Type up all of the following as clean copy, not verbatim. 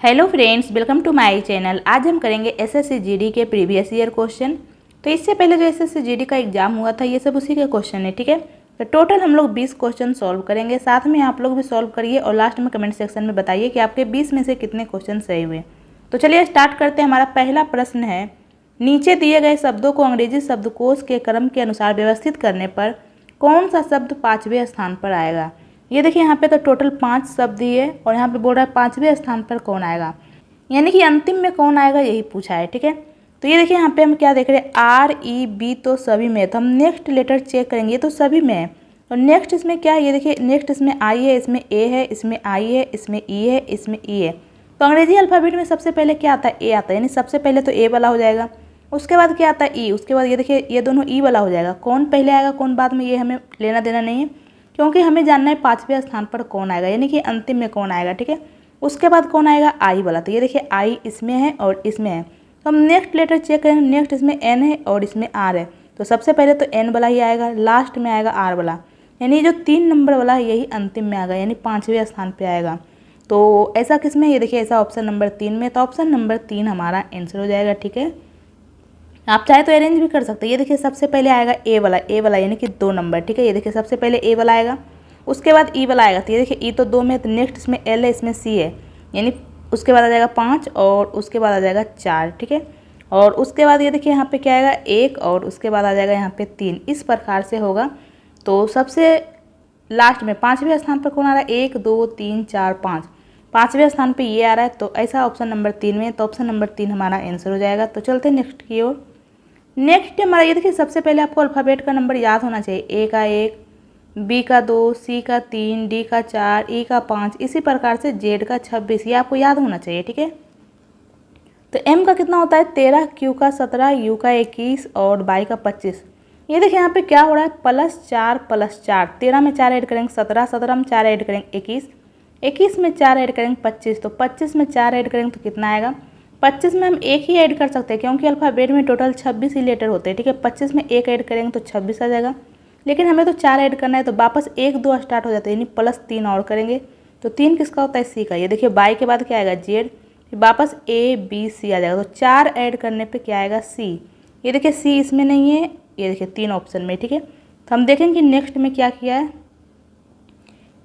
Hello friends, welcome to my channel. आज हम करेंगे एसएससी जीडी के प्रीवियस ईयर क्वेश्चन। तो इससे पहले जो एसएससी जीडी का एग्जाम हुआ था ये सब उसी के क्वेश्चन है, ठीक है। तो टोटल हम लोग 20 क्वेश्चन सॉल्व करेंगे, साथ में आप लोग भी सॉल्व करिए और लास्ट में कमेंट सेक्शन में बताइए कि आपके 20 में से कितने क्वेश्चन सही हुए। तो चलिए स्टार्ट करते हैं। हमारा पहला प्रश्न है, नीचे दिए गए शब्दों को अंग्रेजी शब्दकोश के क्रम के अनुसार व्यवस्थित करने पर कौन सा शब्द 5वें स्थान पर आएगा। ये देखिए यहाँ पे तो टोटल 5 शब्द दिए और यहाँ पे बोल रहा है 5वें स्थान पर कौन आएगा, यानी कि अंतिम में कौन आएगा यही पूछा है, ठीक है। तो ये देखिए यहाँ पे हम क्या देख रहे हैं, REB तो सभी में है, तो हम नेक्स्ट लेटर चेक करेंगे तो सभी में है। और नेक्स्ट इसमें क्या है, ये देखिए नेक्स्ट इसमें I है, इसमें A है, इसमें I है, इसमें E है, इसमें E है। तो अंग्रेजी अल्फ़ाबेट में सबसे पहले क्या आता है, A आता है, यानी सबसे पहले तो A वाला हो जाएगा। उसके बाद क्या आता है E, उसके बाद ये देखिए ये दोनों E वाला हो जाएगा। कौन पहले आएगा कौन बाद में ये हमें लेना देना नहीं है, क्योंकि हमें जानना है 5वें स्थान पर कौन आएगा, यानी कि अंतिम में कौन आएगा, ठीक है। उसके बाद कौन आएगा, I वाला। तो ये देखिए I इसमें है और इसमें है, तो हम नेक्स्ट लेटर चेक करेंगे। नेक्स्ट इसमें N है और इसमें R है, तो सबसे पहले तो N वाला ही आएगा, लास्ट में आएगा R वाला, यानी जो 3 नंबर वाला है यही अंतिम में आएगा, यानी 5वें स्थान पे आएगा। तो ऐसा किस में, ये देखिए ऐसा ऑप्शन नंबर 3 में। तो ऑप्शन नंबर 3 हमारा आंसर हो जाएगा, ठीक है। आप चाहे तो अरेंज भी कर सकते हैं। ये देखिए सबसे पहले आएगा ए वाला यानी कि 2 नंबर, ठीक है। ये देखिए सबसे पहले ए वाला आएगा, उसके बाद ई वाला आएगा। तो ये देखिए ई तो 2 में है, तो नेक्स्ट इसमें एल है, इसमें सी है, यानी उसके बाद आ जाएगा 5 और उसके बाद आ जाएगा 4, ठीक है। और उसके बाद ये देखिए यहाँ पे क्या आएगा 1 और उसके बाद आ जाएगा यहाँ पे 3, इस प्रकार से होगा। तो सबसे लास्ट में 5वें स्थान पर कौन आ रहा है, 1 2 3 4 5, 5वें स्थान पे ये आ रहा है, तो ऐसा ऑप्शन नंबर 3 में। तो ऑप्शन नंबर 3 हमारा आंसर हो जाएगा। तो चलते हैं नेक्स्ट की ओर। नेक्स्ट हमारा ये देखिए सबसे पहले आपको अल्फ़ाबेट का नंबर याद होना चाहिए। ए का 1, बी का 2, सी का 3, डी का 4, ई का 5, इसी प्रकार से जेड का 26, ये आपको याद होना चाहिए, ठीक है। तो एम का कितना होता है 13, क्यू का 17, यू का 21 और वाई का 25। ये देखिए यहाँ पे क्या हो रहा है, +4 +4, 13 में 4 ऐड करेंगे 17, 17 में 4 ऐड करेंगे 21, 21 में 4 ऐड करेंगे 25, तो 25 में 4 ऐड करेंगे तो कितना आएगा। 25 में हम एक ही ऐड कर सकते हैं, क्योंकि अल्फ़ाबेट में टोटल 26 ही लेटर होते हैं, ठीक है। 25 में एक ऐड करेंगे तो 26 आ जाएगा, लेकिन हमें तो 4 ऐड करना है, तो वापस 1 2 स्टार्ट हो जाते हैं, यानी +3 और करेंगे। तो 3 किसका होता है, सी का। ये देखिए बाई के बाद क्या आएगा जेड, फिर वापस ए बी सी आ जाएगा, तो 4 ऐड करने पे क्या आएगा सी। ये देखिए सी इसमें नहीं है, ये देखिए 3 ऑप्शन में, ठीक है। तो हम देखेंगे कि नेक्स्ट में क्या किया है।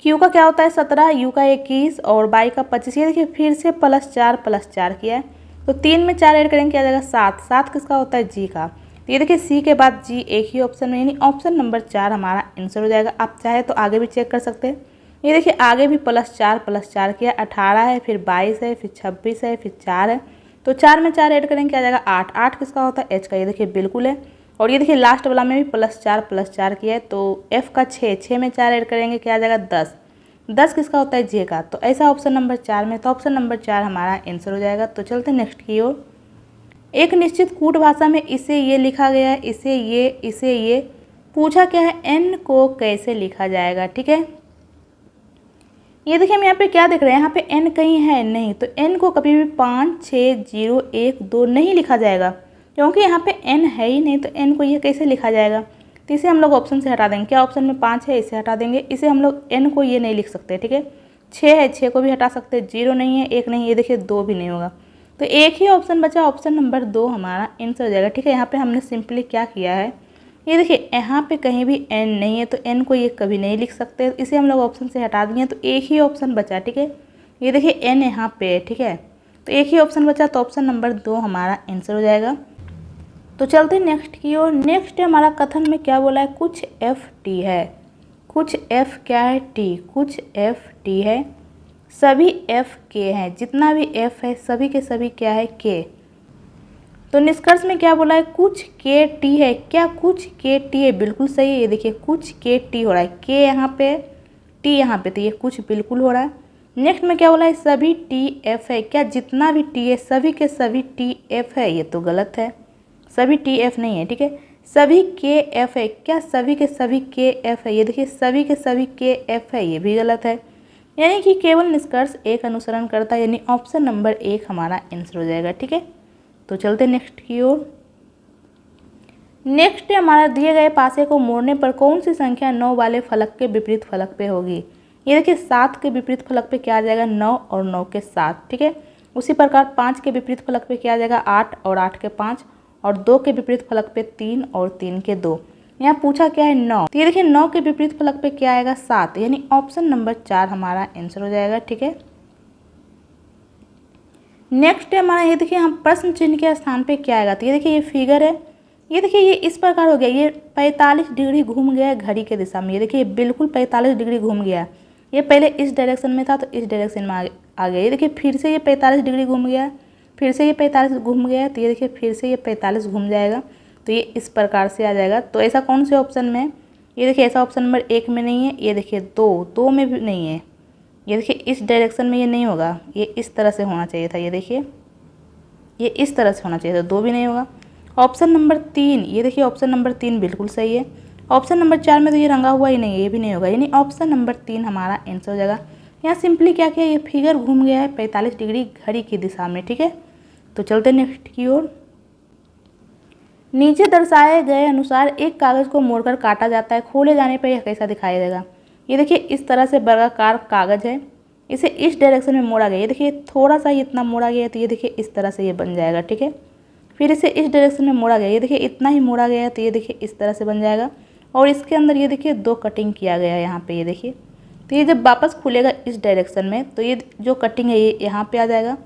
क्यू का क्या होता है 17, यू का 21 और वाई का 25। ये देखिए फिर से +4 +4 किया है, तो 3 में 4 ऐड करेंगे क्या आ जाएगा 7, 7 किसका होता है जी का। तो ये देखिए सी के बाद जी एक ही ऑप्शन में, यानी ऑप्शन नंबर 4 हमारा आंसर हो जाएगा। आप चाहे तो आगे भी चेक कर सकते हैं। ये देखिए आगे भी +4 +4 किया, 18 है, फिर 22 है, फिर 26 है, फिर 4 है, तो 4 में 4 ऐड करेंगे क्या आ जाएगा 8, 8 किसका होता है एच का। ये देखिए बिल्कुल है। और ये देखिए लास्ट वाला में भी +4 +4 किया है, तो एफ का 6, 6 में 4 ऐड करेंगे क्या आ जाएगा 10, 10 किसका होता है जे का। तो ऐसा ऑप्शन नंबर 4 में। तो ऑप्शन नंबर 4 हमारा आंसर हो जाएगा। तो चलते हैं नेक्स्ट की ओर। एक निश्चित कूट भाषा में इसे ये लिखा गया है, इसे ये पूछा क्या है, एन को कैसे लिखा जाएगा, ठीक है। ये देखिए हम यहाँ पे क्या देख रहे हैं, यहाँ पे एन कहीं है नहीं, तो एन को कभी भी 5 6 0 1 2 नहीं लिखा जाएगा, क्योंकि यहाँ पे एन है ही नहीं, तो एन को ये कैसे लिखा जाएगा। तो इसे हम लोग ऑप्शन से हटा देंगे। क्या ऑप्शन में 5 है, इसे हटा देंगे। इसे हम लोग एन को ये नहीं लिख सकते, ठीक है। 6 है, 6 को भी हटा सकते, 0 नहीं है, 1 नहीं है, ये देखिए 2 भी नहीं होगा, तो एक ही ऑप्शन बचा, ऑप्शन नंबर 2 हमारा आंसर हो जाएगा, ठीक है। यहाँ पे हमने सिंपली क्या किया है, ये देखिए यहाँ पे कहीं भी एन नहीं है, तो एन को ये कभी नहीं लिख सकते, इसे हम लोग ऑप्शन से हटा दिए, तो एक ही ऑप्शन बचा, ठीक है। ये देखिए एन यहाँ पे है, ठीक है, तो एक ही ऑप्शन बचा, तो ऑप्शन नंबर 2 हमारा आंसर हो जाएगा। तो चलते हैं नेक्स्ट की ओर। नेक्स्ट हमारा कथन में क्या बोला है, कुछ एफ टी है, कुछ एफ क्या है टी, कुछ एफ टी है, सभी एफ के हैं, जितना भी एफ है सभी के सभी क्या है के। तो निष्कर्ष में क्या बोला है, कुछ के टी है, क्या कुछ के टी है, बिल्कुल सही है। ये देखिए कुछ के टी हो रहा है, के यहाँ पे टी यहाँ पे, तो ये कुछ बिल्कुल हो रहा है। नेक्स्ट में क्या बोला है, सभी टी एफ है, क्या जितना भी टी है सभी के सभी टी एफ है, ये तो गलत है, सभी टी एफ नहीं है, ठीक है। सभी के एफ है, क्या सभी के सभी के एफ है, ये देखिए सभी के सभी के एफ है, ये भी गलत है, यानी कि केवल निष्कर्ष एक अनुसरण करता है, यानी ऑप्शन नंबर 1 हमारा आंसर हो जाएगा, ठीक है। तो चलते नेक्स्ट की ओर। नेक्स्ट हमारा दिए गए पासे को मोड़ने पर कौन सी संख्या 9 वाले फलक के विपरीत फलक पे होगी। ये देखिए 7 के विपरीत फलक पे क्या आ जाएगा 9 और 9 के 7, ठीक है। उसी प्रकार 5 के विपरीत फलक पे क्या आ जाएगा 8 और 8 के 5, और 2 के विपरीत फलक पे 3 और 3 के 2। यहाँ पूछा क्या है 9, तो ये देखिए 9 के विपरीत फलक पे क्या आएगा 7, यानी ऑप्शन नंबर 4 हमारा आंसर हो जाएगा। ठीक है, नेक्स्ट है हमारा, ये देखिए हम प्रश्न चिन्ह के स्थान पे क्या आएगा, तो ये देखिए ये फिगर है, ये देखिए ये इस प्रकार हो गया, ये 45 डिग्री घूम गया है घड़ी के दिशा में। ये देखिए बिल्कुल 45 डिग्री घूम गया, ये पहले इस डायरेक्शन में था तो इस डायरेक्शन में आ गया। ये देखिए फिर से ये 45 डिग्री घूम गया, फिर से ये 45 घूम गया, तो ये देखिए फिर से ये 45 घूम जाएगा, तो ये इस प्रकार से आ जाएगा। तो ऐसा कौन से ऑप्शन में, ये देखिए ऐसा ऑप्शन नंबर 1 में नहीं है, ये देखिए 2 में भी नहीं है, ये देखिए इस डायरेक्शन में ये नहीं होगा, ये इस तरह से होना चाहिए था, ये देखिए ये इस तरह से होना चाहिए था, 2 भी नहीं होगा। ऑप्शन नंबर 3, ये देखिए ऑप्शन नंबर 3 बिल्कुल सही है। ऑप्शन नंबर 4 में तो ये रंगा हुआ ही नहीं है, ये भी नहीं होगा, यानी ऑप्शन नंबर 3 हमारा आंसर हो जाएगा। यहाँ सिंपली क्या किया, ये फिगर घूम गया है 45 डिग्री घड़ी की दिशा में। ठीक है, तो चलते नेक्स्ट की ओर। नीचे दर्शाए गए अनुसार एक कागज़ को मोड़कर काटा जाता है, खोले जाने पर यह कैसा दिखाई देगा। ये देखिए इस तरह से वर्गाकार कागज़ है, इसे इस डायरेक्शन में मोड़ा गया, ये देखिए थोड़ा सा ही इतना मोड़ा गया है, तो ये देखिए इस तरह से ये बन जाएगा। ठीक है, फिर इसे इस डायरेक्शन में मोड़ा गया, ये देखिए इतना ही मोड़ा गया है, तो ये देखिए इस तरह से बन जाएगा। और इसके अंदर ये देखिए 2 कटिंग किया गया है यहाँ पे, ये देखिए, तो ये जब वापस खुलेगा इस डायरेक्शन में, तो ये जो कटिंग है ये यहाँ पे आ जाएगा,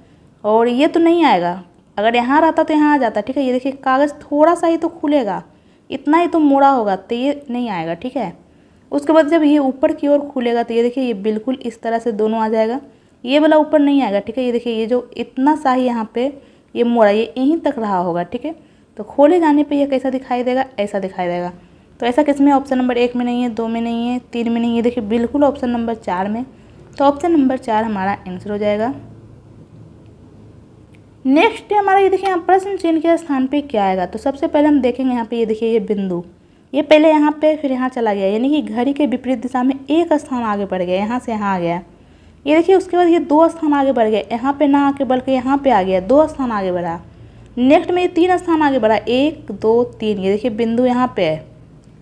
और ये तो नहीं आएगा, अगर यहाँ रहता तो यहाँ आ जाता। ठीक है, ये देखिए कागज़ थोड़ा सा ही तो खुलेगा, इतना ही तो मोड़ा होगा, तो ये नहीं आएगा। ठीक है, उसके बाद जब ये ऊपर की ओर खुलेगा, तो ये देखिए ये बिल्कुल इस तरह से दोनों आ जाएगा, ये वाला ऊपर नहीं आएगा। ठीक है, ये देखिए ये जो इतना सा ही यहाँ पे ये मोड़ा, ये यहीं तक रहा होगा। ठीक है, तो खोले जाने पे ये कैसा दिखाई देगा, ऐसा दिखाई देगा। तो ऐसा किसमें, ऑप्शन नंबर 1 में नहीं है, 2 में नहीं है, 3 में नहीं है, देखिए बिल्कुल ऑप्शन नंबर 4 में। तो ऑप्शन नंबर 4 हमारा आंसर हो जाएगा। नेक्स्ट है हमारा, ये देखिए यहाँ प्रश्न चिन्ह के स्थान पे क्या आएगा। तो सबसे पहले हम देखेंगे यहाँ पे, ये देखिए ये बिंदु, ये पहले यहाँ पे फिर यहाँ चला गया, यानी कि घड़ी के विपरीत दिशा में एक स्थान आगे बढ़ गया, यहाँ से यहाँ आ गया। ये देखिए उसके बाद ये 2 स्थान आगे बढ़ गया, यहाँ पे ना आके बल्कि यहाँ पे आ गया, 2 स्थान आगे बढ़ा। नेक्स्ट में ये 3 स्थान आगे बढ़ा, 1 2 3, ये देखिए बिंदु यहाँ पे है।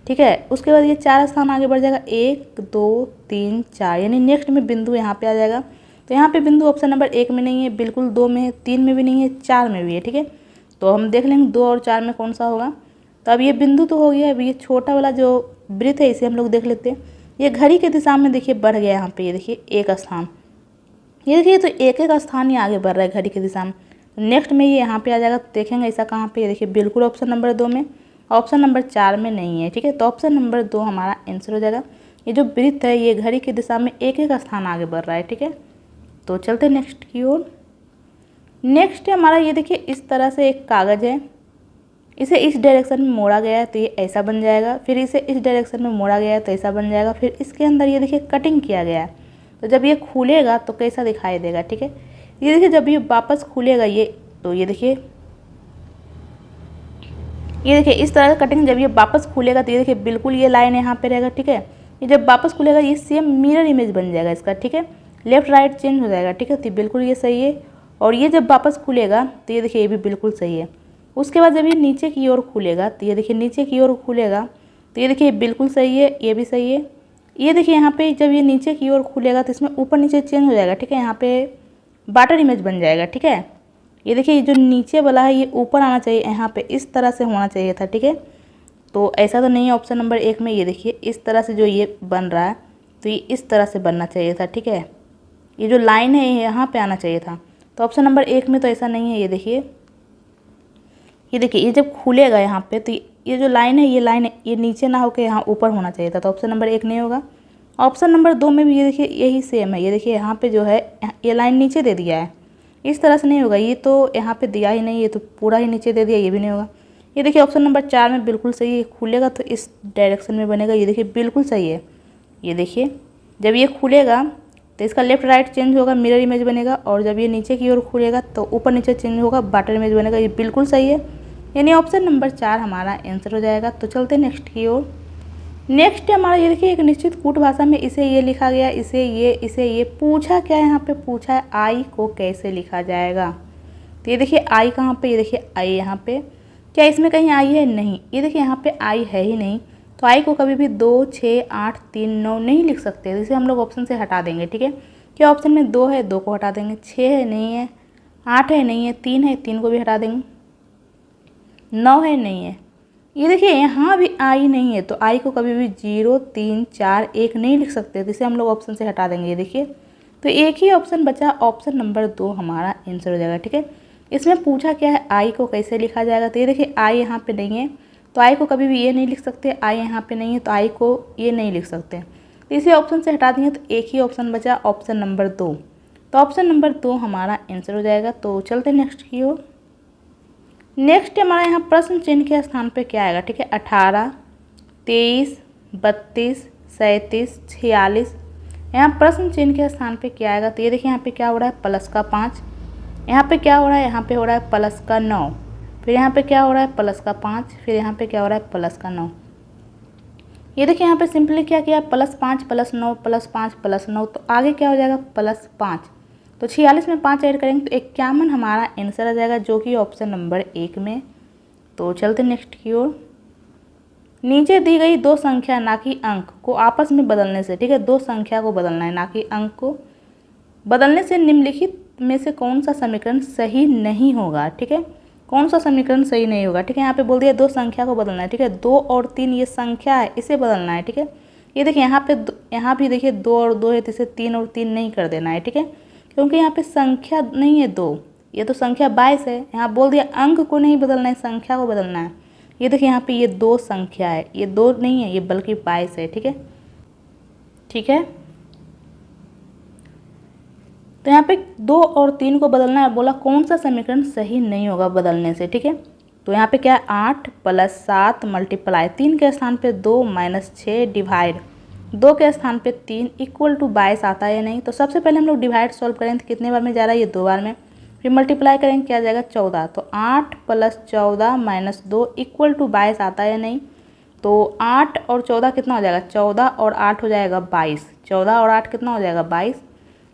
ठीक है, उसके बाद ये 4 स्थान आगे बढ़ जाएगा, 1 2 3 4, यानी नेक्स्ट में बिंदु यहाँ पे आ जाएगा। तो यहाँ पे बिंदु ऑप्शन नंबर 1 में नहीं है, बिल्कुल 2 में है, 3 में भी नहीं है, 4 में भी है। ठीक है, तो हम देख लेंगे 2 और 4 में कौन सा होगा। तो अब ये बिंदु तो हो गया, अब ये छोटा वाला जो वृत्त है इसे हम लोग देख लेते हैं। ये घड़ी के दिशा में देखिए बढ़ गया यहाँ पे, ये देखिए 1 स्थान, ये देखिए तो 1 स्थान ही आगे बढ़ रहा है घड़ी के दिशा में। नेक्स्ट में ये यहाँ पे आ जाएगा, तो देखेंगे ऐसा कहाँ पे, ये देखिए बिल्कुल ऑप्शन नंबर 2 में, ऑप्शन नंबर 4 में नहीं है। ठीक है, तो ऑप्शन नंबर 2 हमारा आंसर हो जाएगा। ये जो वृत्त है ये घड़ी की दिशा में 1 स्थान आगे बढ़ रहा है। ठीक है, तो चलते नेक्स्ट की ओर। नेक्स्ट है हमारा, ये देखिए इस तरह से एक कागज़ है, इसे इस डायरेक्शन में मोड़ा गया है तो ये ऐसा बन जाएगा, फिर इसे इस डायरेक्शन में मोड़ा गया है तो ऐसा बन जाएगा, फिर इसके अंदर ये देखिए कटिंग किया गया है, तो जब ये खुलेगा तो कैसा दिखाई देगा। ठीक है, ये देखिए जब ये वापस खुलेगा ये, तो ये देखिए इस तरह का कटिंग, जब ये वापस खुलेगा तो ये देखिए बिल्कुल ये लाइन यहाँ पे रहेगा। ठीक है, ये जब वापस खुलेगा ये सेम मिरर इमेज बन जाएगा इसका। ठीक है, लेफ्ट राइट चेंज हो जाएगा। ठीक है, तो बिल्कुल ये सही है, और ये जब वापस खुलेगा तो ये देखिए ये भी बिल्कुल सही है। उसके बाद जब ये नीचे की ओर खुलेगा तो ये देखिए नीचे की ओर खुलेगा तो ये देखिए बिल्कुल सही है, ये भी सही है। ये देखिए यहाँ पे जब ये नीचे की ओर खुलेगा तो इसमें ऊपर नीचे चेंज हो जाएगा। ठीक है, यहाँ पे वाटर इमेज बन जाएगा। ठीक है, ये देखिए ये जो नीचे वाला है ये ऊपर आना चाहिए, यहाँ पे इस तरह से होना चाहिए था। ठीक है, तो ऐसा तो नहीं है ऑप्शन नंबर 1 में। ये देखिए इस तरह से जो ये बन रहा है तो ये इस तरह से बनना चाहिए था। ठीक है, ये जो लाइन है ये यहाँ पे आना चाहिए था, तो ऑप्शन नंबर 1 में तो ऐसा नहीं है। ये देखिए ये जब खुलेगा यहाँ पे तो ये जो लाइन है ये नीचे ना होकर यहाँ ऊपर होना चाहिए था, तो ऑप्शन नंबर 1 नहीं होगा। ऑप्शन नंबर 2 में भी ये देखिए यही सेम है। ये देखिए यहाँ पे जो है ये लाइन नीचे दे दिया है, इस तरह से नहीं होगा, ये तो यहाँ पे दिया ही नहीं, ये तो पूरा ही नीचे दे दिया, ये भी नहीं होगा। ये देखिए ऑप्शन नंबर 4 में बिल्कुल सही है, खुलेगा तो इस डायरेक्शन में बनेगा। ये देखिए बिल्कुल सही है। ये देखिए जब ये खुलेगा तो इसका लेफ्ट राइट चेंज होगा, मिरर इमेज बनेगा, और जब ये नीचे की ओर खुलेगा तो ऊपर नीचे चेंज होगा, वाटर इमेज बनेगा। ये बिल्कुल सही है, यानी ऑप्शन नंबर 4 हमारा आंसर हो जाएगा। तो चलते नेक्स्ट की ओर। नेक्स्ट हमारा ये देखिए एक निश्चित कूट भाषा में इसे ये लिखा गया, इसे ये पूछा क्या है, यहाँ पे पूछा है आई को कैसे लिखा जाएगा। तो ये देखिए आई कहाँ पे, ये देखिए आई यहाँ पे, क्या इसमें कहीं आई है? नहीं, ये देखिए यहाँ पे आई है ही नहीं, तो आई को कभी भी 2 6 8 3 9 नहीं लिख सकते, इसे हम लोग ऑप्शन से हटा देंगे। ठीक है, क्या ऑप्शन में 2 है, 2 को हटा देंगे, 6 है नहीं है, 8 है नहीं है, 3 है, 3 को भी हटा देंगे, 9 है नहीं है। ये देखिए यहाँ भी आई नहीं है, तो आई को कभी भी 0 3 4 1 नहीं लिख सकते, तो इसे हम लोग ऑप्शन से हटा देंगे। ये देखिए, तो एक ही ऑप्शन बचा, ऑप्शन नंबर 2 हमारा आंसर हो जाएगा। ठीक है, इसमें पूछा क्या है, आई को कैसे लिखा जाएगा। तो ये देखिए आई यहाँ पे नहीं है, तो आई को कभी भी ये नहीं लिख सकते, आई यहाँ पे नहीं है तो आई को ये नहीं लिख सकते, तो इसी ऑप्शन से हटा दिए, तो एक ही ऑप्शन बचा, ऑप्शन नंबर 2। तो ऑप्शन नंबर 2 हमारा आंसर हो जाएगा। तो चलते नेक्स्ट की ओर। नेक्स्ट हमारा यहाँ प्रश्न चिन्ह के स्थान पे क्या आएगा। ठीक है, 18, 23, 32, 37, 46, यहाँ प्रश्न चिन्ह के स्थान पे क्या आएगा। तो ये देखिए यहाँ पे क्या हो रहा है, प्लस का 5, यहाँ पे क्या हो रहा है, यहाँ पे हो रहा है प्लस का 9, फिर यहाँ पे क्या हो रहा है, प्लस का 5, फिर यहाँ पे क्या हो रहा है, प्लस का 9। ये देखिए यहाँ पे सिंपली क्या किया, +5 + 9 +5 + 9, तो आगे क्या हो जाएगा, +5। तो 46 में 5 ऐड करेंगे तो 51 हमारा आंसर आ जाएगा, जो कि ऑप्शन नंबर 1 में। तो चलते नेक्स्ट की ओर। नीचे दी गई दो संख्या ना कि अंक को आपस में बदलने से, ठीक है, दो संख्या को बदलना है ना कि अंक को बदलने से निम्नलिखित में से कौन सा समीकरण सही नहीं होगा। ठीक है, कौन सा समीकरण सही नहीं होगा। ठीक है, यहाँ पे बोल दिया दो संख्या को बदलना है। ठीक है, 2 और 3 ये संख्या है, इसे बदलना है। ठीक है, ये देखिए यहाँ पे यहाँ भी देखिए 2 और 2 है, तो इसे 3 और 3 नहीं कर देना है। ठीक है, क्योंकि यहाँ पे संख्या नहीं है 2, ये तो संख्या 22 है। यहाँ बोल दिया अंक को नहीं बदलना है, संख्या को बदलना है। ये देखिए यहाँ पे ये 2 संख्या है, ये 2 नहीं है, ये बल्कि 22 है। ठीक है, ठीक है, तो यहाँ पे 2 और 3 को बदलना है, बोला कौन सा समीकरण सही नहीं होगा बदलने से। ठीक है, तो यहाँ पे क्या है, 8 + 7 × 3 के स्थान पे 2 - 6 डिवाइड 2 के स्थान पे 3 = 22 आता है या नहीं। तो सबसे पहले हम लोग डिवाइड सॉल्व करें तो कितने बार में जा रहा है, ये 2 बार में, फिर मल्टीप्लाई करेंगे क्या आ जाएगा, 14। तो 8 + 14 - 2 = 22 आता है या नहीं। तो 8 और 14 कितना हो जाएगा, 14 और 8 हो जाएगा 22, 14 और 8 कितना हो जाएगा 22,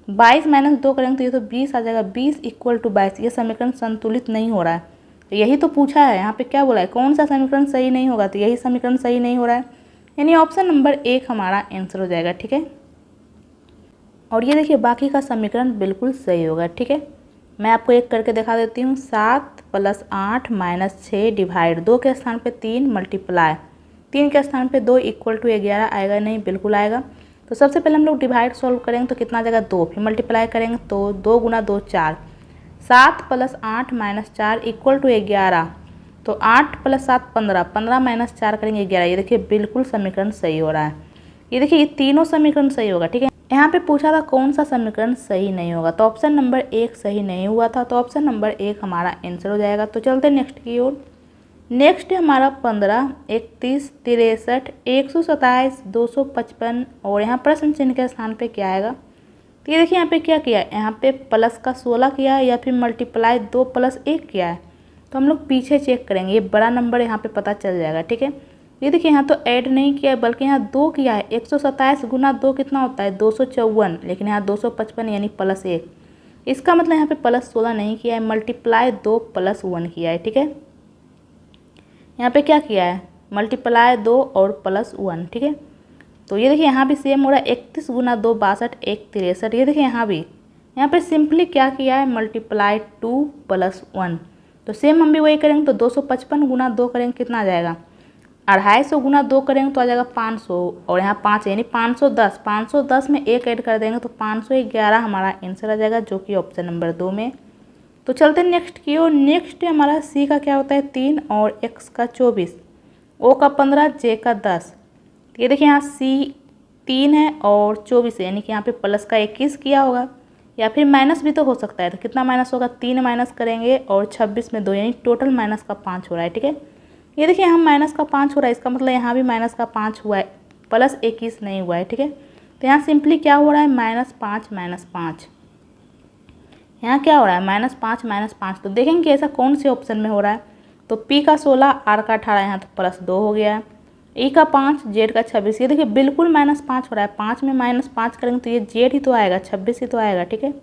22 - 2 करेंगे तो ये तो 20 आ जाएगा, 20 = 22। ये समीकरण संतुलित नहीं हो रहा है, तो यही तो पूछा है यहाँ पे, क्या बोला है, कौन सा समीकरण सही नहीं होगा, तो यही समीकरण सही नहीं हो रहा है, यानी ऑप्शन नंबर 1 हमारा आंसर हो जाएगा। ठीक है, और ये देखिए बाकी का समीकरण बिल्कुल सही होगा। ठीक है, मैं आपको एक करके दिखा देती हूँ। 7 + 8 - 6 डिवाइड 2 के स्थान पे 3 मल्टीप्लाई 3 के स्थान पे 2 = 11 आएगा नहीं, बिल्कुल आएगा। तो सबसे पहले हम लोग डिवाइड सॉल्व करेंगे तो कितना आ जाएगा, 2, फिर मल्टीप्लाई करेंगे तो 2 × 2 4, 7 + 8 - 4 = 11, तो 8 + 7 15, 15 - 4 करेंगे 11। ये देखिए बिल्कुल समीकरण सही हो रहा है, ये देखिए ये तीनों समीकरण सही होगा। ठीक है, यहाँ पे पूछा था कौन सा समीकरण सही नहीं होगा, तो ऑप्शन नंबर 1 सही नहीं हुआ था, तो ऑप्शन नंबर 1 हमारा आंसर हो जाएगा। तो चलते नेक्स्ट की ओर। नेक्स्ट है हमारा 15, 31, 63, 127, 255, और यहाँ प्रश्न चिन्ह के स्थान पे क्या आएगा। तो ये देखिए यहाँ पे क्या किया है, यहाँ पे प्लस का 16 किया है या फिर मल्टीप्लाई 2 + 1 किया है। तो हम लोग पीछे चेक करेंगे, ये बड़ा नंबर यहाँ पे पता चल जाएगा। ठीक है, ये देखिए यहाँ तो ऐड नहीं किया है, बल्कि यहाँ 2 किया है। 127 × 2 कितना होता है, 254, लेकिन यहाँ 255 यानी +1, इसका मतलब यहाँ पे +16 नहीं किया है, मल्टीप्लाई 2 + 1 किया है। ठीक है, यहाँ पे क्या किया है, मल्टीप्लाई 2 और +1। ठीक है, तो ये देखिए यहाँ भी सेम हो रहा है, 31 × 2 62, 1 63। ये देखिए यहाँ भी, यहाँ पे सिंपली क्या किया है, मल्टीप्लाई 2 + 1। तो सेम हम भी वही करेंगे, तो 255 × 2 करेंगे कितना आ जाएगा, 250 × 2 करेंगे तो आ जाएगा 500, और यहाँ 5 यानी 510, 510 में 1 ऐड कर देंगे तो 511 हमारा आंसर आ जाएगा, जो कि ऑप्शन नंबर 2 में। तो चलते नेक्स्ट की ओर। नेक्स्ट हमारा सी का क्या होता है, 3 और एक्स का 24, ओ का 15, जे का 10। ये देखिए यहाँ सी 3 है और 24 है, यानी कि यहाँ पे प्लस का 21 किया होगा, या फिर माइनस भी तो हो सकता है। तो कितना माइनस होगा, 3 माइनस करेंगे और 26 में 2, यानी टोटल माइनस का 5 हो रहा है। ठीक है, ये देखिए यहाँ माइनस का 5 हो रहा है, इसका मतलब यहाँ भी माइनस का 5 हुआ है, प्लस 21 नहीं हुआ है। ठीक है, तो यहाँ सिंपली क्या हो रहा है, -5 -5, यहाँ क्या हो रहा है, -5 -5। तो देखेंगे कि ऐसा कौन से ऑप्शन में हो रहा है। तो पी का 16, आर का 18, यहाँ तो +2 हो गया है, ई का 5, जेड का 26। ये देखिए बिल्कुल -5 हो रहा है, 5 में -5 करेंगे तो ये जेड ही तो आएगा, 26 ही तो आएगा। ठीक है,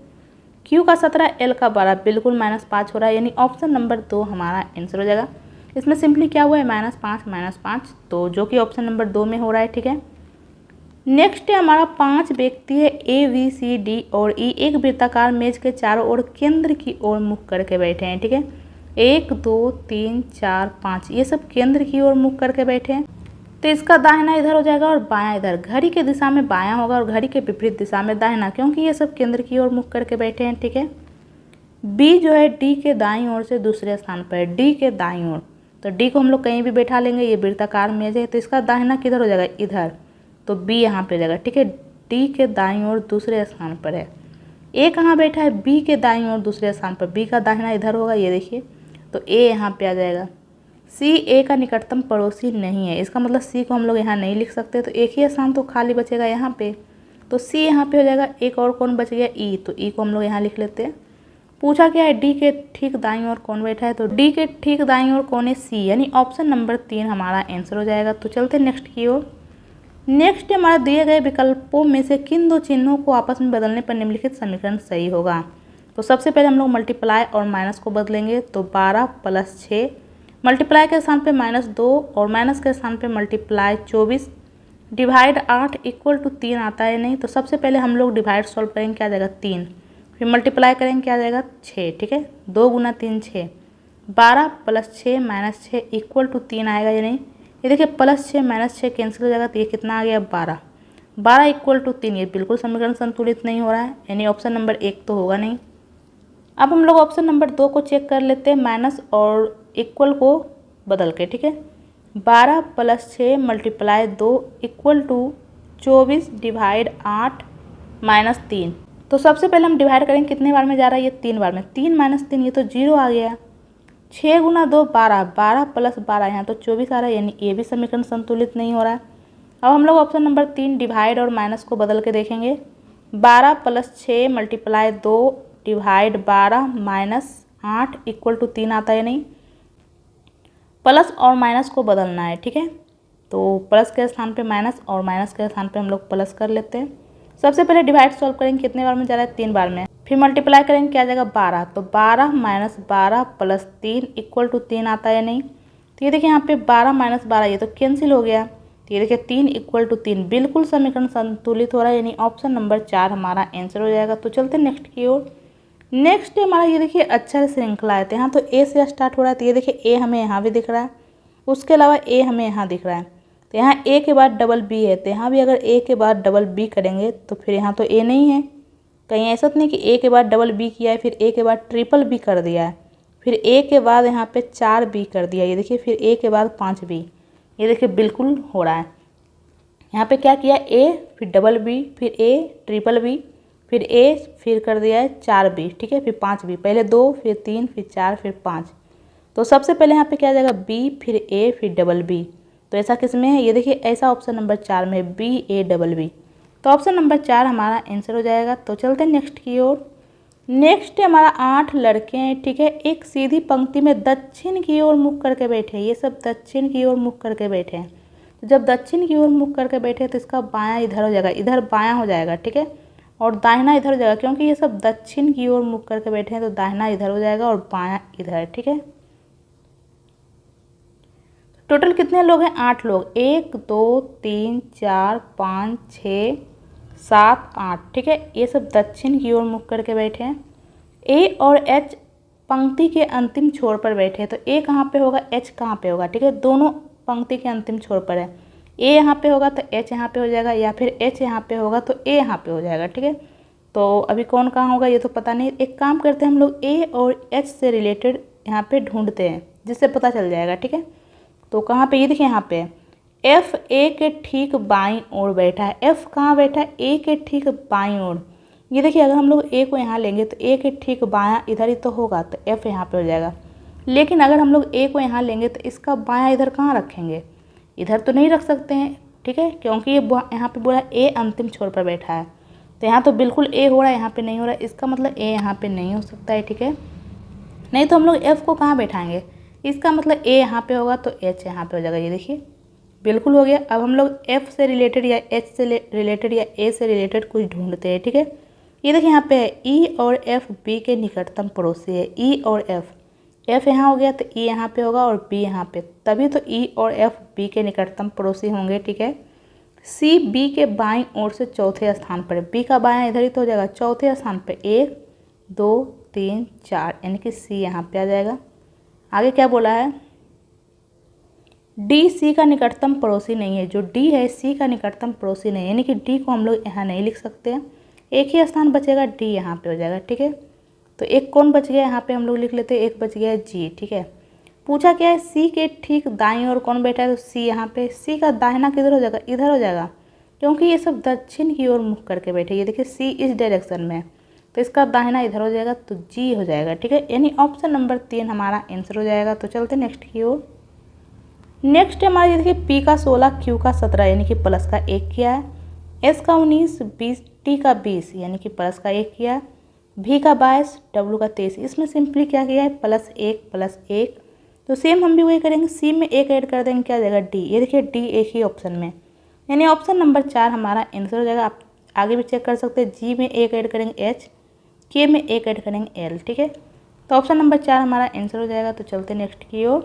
क्यू का 17, एल का 12, बिल्कुल -5 हो रहा है, यानी ऑप्शन नंबर 2 हमारा आंसर हो जाएगा। इसमें सिंपली क्या हुआ है, -5 -5, तो जो कि ऑप्शन नंबर 2 में हो रहा है। ठीक है, नेक्स्ट है हमारा 5 व्यक्ति है ए बी सी डी और ई एक वृत्ताकार मेज के चारों ओर केंद्र की ओर मुख करके बैठे हैं। ठीक है, 1 2 3 4 5 ये सब केंद्र की ओर मुख करके बैठे हैं। तो इसका दाहिना इधर हो जाएगा और बायां इधर। घड़ी के दिशा में बायां होगा और घड़ी के विपरीत दिशा में दाहिना, क्योंकि ये सब केंद्र की ओर मुख करके बैठे हैं। ठीक है, बी जो है डी के दाईं ओर से दूसरे स्थान पर है, डी के दाईं ओर। तो डी को हम लोग कहीं भी बैठा लेंगे, ये वृत्ताकार मेज है तो इसका दाहिना किधर हो जाएगा, इधर। तो बी यहाँ पे जाएगा। ठीक है, डी के दाईं ओर दूसरे स्थान पर है। ए कहाँ बैठा है, बी के दाईं ओर दूसरे स्थान पर। बी का दाहिना इधर होगा, ये देखिए, तो ए यहाँ पे आ जाएगा। सी ए का निकटतम पड़ोसी नहीं है, इसका मतलब सी को हम लोग यहाँ नहीं लिख सकते, तो एक ही स्थान तो खाली बचेगा यहाँ पे, तो सी यहाँ पे हो जाएगा। एक और कौन बच गया, ई, तो ई को हम लोग यहाँ लिख लेते हैं। पूछा क्या है, डी के ठीक दाईं ओर कौन बैठा है, तो डी के ठीक दाईं ओर कौन है, सी, यानी ऑप्शन नंबर 3 हमारा आंसर हो जाएगा। तो चलते नेक्स्ट की ओर। नेक्स्ट हमारा दिए गए विकल्पों में से किन दो चिन्हों को आपस में बदलने पर निम्नलिखित समीकरण सही होगा। तो सबसे पहले हम लोग मल्टीप्लाई और माइनस को बदलेंगे। तो 12 + 6, मल्टीप्लाई के स्थान पे -2 और माइनस के स्थान पे मल्टीप्लाई 24, डिवाइड 8 = 3 आता है नहीं। तो सबसे पहले हम लोग डिवाइड सॉल्व करेंगे, क्या आ जाएगा 3, फिर मल्टीप्लाई करेंगे, क्या आ जाएगा 6। ठीक है, 2 × 3 6, 12 + 6 - 6 = 3 आएगा या नहीं। ये देखिए +6 - 6 कैंसिल हो जाएगा, तो ये कितना आ गया 12, 12 = 3। ये बिल्कुल समीकरण संतुलित नहीं हो रहा है, यानी ऑप्शन नंबर 1 तो होगा नहीं। अब हम लोग ऑप्शन नंबर 2 को चेक कर लेते हैं, माइनस और इक्वल को बदल के। ठीक है, 12 + 6 × 2 = 24, डिवाइड 8 - 3। तो सबसे पहले हम डिवाइड करेंगे, कितने बार में जा रहा है, ये 3 बार में। 3 - 3 ये तो 0 आ गया। 6 × 2 12, 12 + 12 यहाँ तो 24 आ रहा है, यानी ये भी समीकरण संतुलित नहीं हो रहा है। अब हम लोग ऑप्शन नंबर 3 डिवाइड और माइनस को बदल के देखेंगे। 12 + 6 × 2 डिवाइड 12 - 8 = 3 आता है नहीं। प्लस और माइनस को बदलना है। ठीक है, तो प्लस के स्थान पे माइनस और माइनस के स्थान पे हम लोग प्लस कर लेते हैं। सबसे पहले डिवाइड सॉल्व करेंगे, कितने बार में जा रहा है, 3 बार में। फिर मल्टीप्लाई करेंगे, क्या आ जाएगा 12, तो 12 - 12 + 3 = 3 आता है नहीं। तो ये देखिए यहाँ पे 12 - 12 ये तो कैंसिल हो गया। तो ये देखिए 3 = 3, बिल्कुल समीकरण संतुलित हो रहा है, यानी ऑप्शन नंबर 4 हमारा आंसर हो जाएगा। तो चलते नेक्स्ट की ओर। नेक्स्ट हमारा ये देखिए अक्षर श्रृंखला है, तो यहाँ तो ए से स्टार्ट हो रहा है। तो ये देखिए ए हमें यहाँ भी दिख रहा है, उसके अलावा ए हमें यहाँ दिख रहा है। तो यहाँ ए के बाद डबल बी है, तो यहाँ भी अगर ए के बाद डबल बी करेंगे तो फिर यहाँ तो ए नहीं है। कहीं ऐसा तो नहीं कि ए के बाद डबल बी किया है, फिर ए के बाद ट्रिपल बी कर दिया है, फिर ए के बाद यहाँ पे 4 बी कर दिया। ये देखिए फिर ए के बाद 5 बी, ये देखिए बिल्कुल हो रहा है। यहाँ पे क्या किया, ए फिर डबल बी फिर ए ट्रिपल बी फिर ए फिर कर दिया है 4 बी। ठीक है, फिर 5 बी, पहले 2 फिर 3 फिर 4 फिर 5। तो सबसे पहले यहाँ पे क्या आ जाएगा, बी फिर ए फिर डबल बी। तो ऐसा किस में है, ये देखिए ऐसा ऑप्शन नंबर 4 में है, बी ए डबल बी। तो ऑप्शन नंबर 4 हमारा आंसर हो जाएगा। तो चलते हैं नेक्स्ट की ओर। नेक्स्ट हमारा 8 लड़के हैं। ठीक है, एक सीधी पंक्ति में दक्षिण की ओर मुख करके बैठे हैं। ये सब दक्षिण की ओर मुख करके बैठे हैं। तो जब दक्षिण की ओर मुख करके बैठे तो इसका बायां इधर हो जाएगा, इधर बायां हो जाएगा। ठीक है, और दाहिना इधर हो जाएगा, क्योंकि ये सब दक्षिण की ओर मुख करके बैठे हैं तो दाहिना इधर हो जाएगा और बायां इधर। ठीक है, टोटल कितने लोग हैं, 8 लोग, 1 2 3 4 5 6 7 8। ठीक है, ये सब दक्षिण की ओर मुख करके बैठे हैं। ए और एच पंक्ति के अंतिम छोर पर बैठे हैं। तो ए कहाँ पे होगा, एच कहाँ पे होगा। ठीक है, दोनों पंक्ति के अंतिम छोर पर है। ए यहाँ पे होगा तो एच यहाँ पे हो जाएगा, या फिर एच यहाँ पे होगा तो ए यहाँ पे हो जाएगा। ठीक है, तो अभी कौन कहाँ होगा ये तो पता नहीं। एक काम करते हैं, हम लोग ए और एच से रिलेटेड यहाँ पे ढूंढते हैं, जिससे पता चल जाएगा। ठीक है, तो कहाँ पे, ये देखिए यहाँ पे एफ ए के ठीक बाईं ओर बैठा है। एफ कहाँ बैठा है, ए के ठीक बाईं ओर। ये देखिए अगर हम लोग ए को यहाँ लेंगे तो ए के ठीक बायां इधर ही तो होगा, तो एफ यहाँ पे हो जाएगा। लेकिन अगर हम लोग ए को यहाँ लेंगे तो इसका बायां इधर कहाँ रखेंगे, इधर तो नहीं रख सकते हैं। ठीक है, क्योंकि ये यहाँ पे बोला ए अंतिम छोर पर बैठा है, तो यहाँ तो बिल्कुल ए हो रहा है, यहाँ पे नहीं हो रहा है। इसका मतलब ए यहाँ पे नहीं हो सकता है। ठीक है, नहीं तो हम लोग एफ को कहाँ बैठाएंगे, इसका मतलब ए यहाँ पे होगा तो एच यहाँ पे हो जाएगा। ये देखिए बिल्कुल हो गया। अब हम लोग एफ से रिलेटेड या एच से रिलेटेड या ए से रिलेटेड कुछ ढूंढते हैं। ठीक है, ये देखिए यहाँ पे है ई और एफ बी के निकटतम पड़ोसी है। ई और एफ यहाँ हो गया तो ई यहाँ पे होगा और बी यहाँ पे, तभी तो ई और एफ बी के निकटतम पड़ोसी होंगे। ठीक है, सी बी के बाईं ओर से चौथे स्थान पर है। बी का बायां इधर ही तो हो जाएगा, चौथे स्थान पे 1 2 3 4, यानी कि सी यहाँ पे आ जाएगा। आगे क्या बोला है, डी सी का निकटतम पड़ोसी नहीं है। जो डी है सी का निकटतम पड़ोसी नहीं है, यानी कि डी को हम लोग यहाँ नहीं लिख सकते हैं। एक ही स्थान बचेगा, डी यहाँ पे हो जाएगा, ठीक है। तो एक कौन बच गया, यहाँ पे हम लोग लिख लेते हैं, एक बच गया जी, ठीक है। पूछा क्या है, सी के ठीक दाईं ओर कौन बैठा है, तो सी यहाँ पे। सी का दाहिना किधर हो जाएगा, इधर हो जाएगा, क्योंकि ये सब दक्षिण की ओर मुख करके बैठे। ये देखिए सी इस डायरेक्शन में है, तो इसका दाहिना इधर हो जाएगा, तो जी हो जाएगा, ठीक है। यानी ऑप्शन नंबर 3 हमारा आंसर हो जाएगा। तो चलते नेक्स्ट की ओर। नेक्स्ट हमारा देखिए पी का 16, क्यू का 17, यानी कि प्लस का 1 किया है। एस का 19, 20, टी का 20, यानी कि प्लस का 1 किया है। भी का 22, डब्ल्यू का 23। इसमें सिंपली क्या किया है, +1 तो सेम हम भी वही करेंगे, सी में 1 ऐड कर देंगे, क्या आ जाएगा डी। ये देखिए डी एक ही ऑप्शन में, यानी ऑप्शन नंबर 4 हमारा आंसर हो जाएगा। आप आगे भी चेक कर सकते हैं, जी में 1 ऐड करेंगे एच, के में 1 ऐड करेंगे एल, ठीक है। तो ऑप्शन नंबर 4 हमारा आंसर हो जाएगा। तो चलते नेक्स्ट की ओर।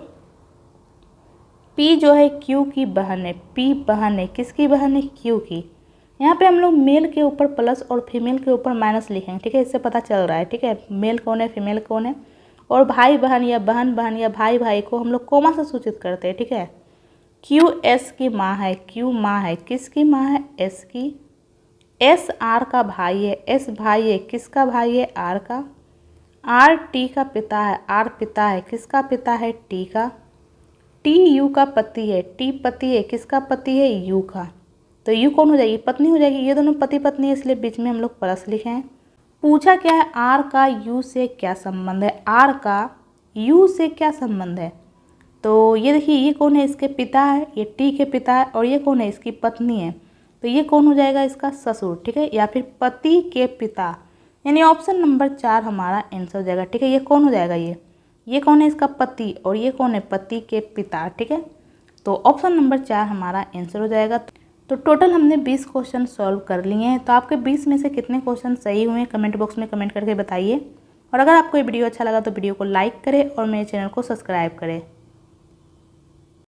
पी जो है क्यू की बहन है, पी बहन है, किसकी बहन है, क्यू की। यहाँ पे हम लोग मेल के ऊपर प्लस और फीमेल के ऊपर माइनस लिखेंगे, ठीक है। इससे पता चल रहा है, ठीक है, मेल कौन है फीमेल कौन है। और भाई बहन या बहन बहन या भाई भाई को हम लोग कोमा से सूचित करते हैं, ठीक है। क्यू एस की माँ है, क्यू माँ है, किसकी माँ है, एस की। एस आर का भाई है, एस भाई है, किसका भाई है, आर का। आर टी का पिता है, आर पिता है, किसका पिता है, टी का। टी यू का पति है, टी पति है, किसका पति है, यू का। तो यू कौन हो जाएगी, पत्नी हो जाएगी। ये दोनों पति पत्नी है, इसलिए बीच में हम लोग प्लस लिखे हैं। पूछा क्या है, आर का यू से क्या संबंध है, आर का यू से क्या संबंध है। तो ये देखिए ये कौन है, इसके पिता है, ये टी के पिता है, और ये कौन है, इसकी पत्नी है। तो ये कौन हो जाएगा, इसका ससुर, ठीक है, या फिर पति के पिता, यानी ऑप्शन नंबर 4 हमारा आंसर हो जाएगा, ठीक है। ये कौन हो जाएगा, ये कौन है, इसका पति, और ये कौन है, पति के पिता, ठीक है। तो ऑप्शन नंबर 4 हमारा आंसर हो जाएगा। तो टोटल हमने 20 क्वेश्चन सॉल्व कर लिए हैं। तो आपके 20 में से कितने क्वेश्चन सही हुए हैं, कमेंट बॉक्स में कमेंट करके बताइए। और अगर आपको ये वीडियो अच्छा लगा तो वीडियो को लाइक करें और मेरे चैनल को सब्सक्राइब करें।